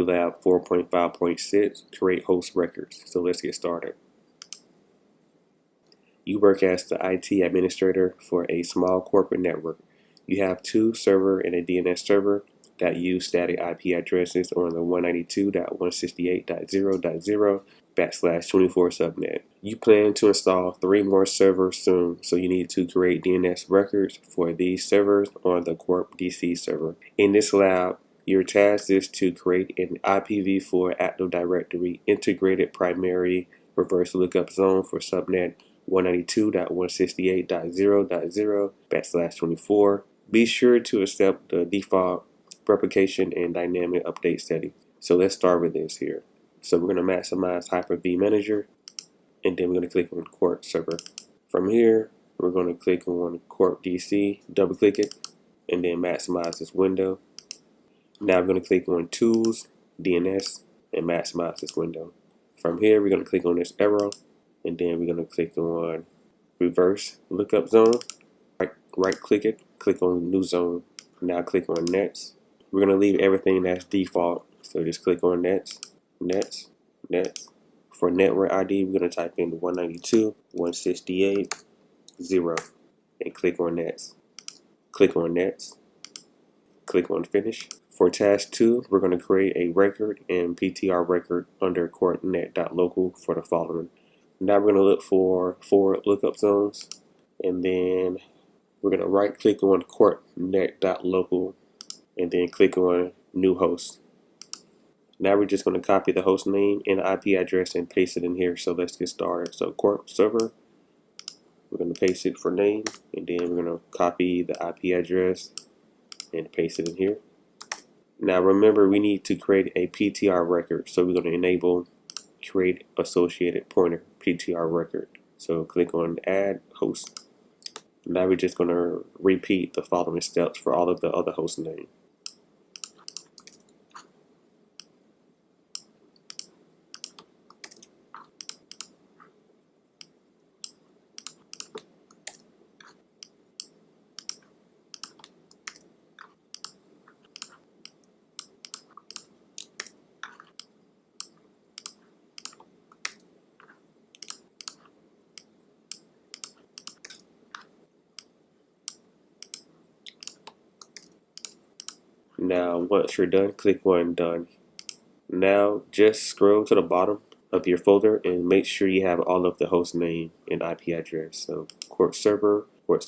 Lab 4.5.6, create host records. So let's get started. You work as the IT administrator for a small corporate network. You have two server and a DNS server that use static IP addresses on the 192.168.0.0/24 subnet. You plan to install 3 more servers soon, so you need to create DNS records for these servers on the Corp DC server. In this lab, your task is to create an IPv4 Active Directory integrated primary reverse lookup zone for subnet 192.168.0.0/24. Be sure to accept the default replication and dynamic update setting. So let's start with this here. So we're going to maximize Hyper-V Manager, and then we're going to click on Corp Server. From here, we're going to click on Corp DC, double click it, and then maximize this window. Now we're going to click on Tools, DNS, and maximize this window. From here, we're going to click on this arrow, and then we're going to click on Reverse Lookup Zone. Right click it, click on New Zone. Now click on Nets. We're going to leave everything that's default. So just click on Nets. For network ID, we're going to type in 192.168.0 and click on Nets. Click on Nets. Click on Finish. For task 2, we're going to create a record and PTR record under CorpNet.local for the following. Now we're going to look for 4 lookup zones, and then we're going to right click on CorpNet.local and then click on New Host. Now we're just going to copy the host name and IP address and paste it in here. So let's get started. So Corp Server, we're going to paste it for name, and then we're going to copy the IP address and paste it in here. Now remember, we need to create a PTR record. So we're going to enable create associated pointer PTR record. So click on add host. Now we're just going to repeat the following steps for all of the other host names. Now once you're done, click on Done. Now just scroll to the bottom of your folder and make sure you have all of the host name and IP address. So Corp Server, Corp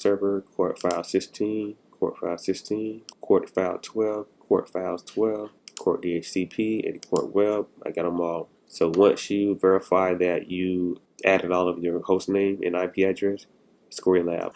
File 16, Corp File 16, Corp File 12, Corp Files 12, Corp DHCP, and Corp Web. I got them all. So once you verify that you added all of your host name and IP address, score your lab.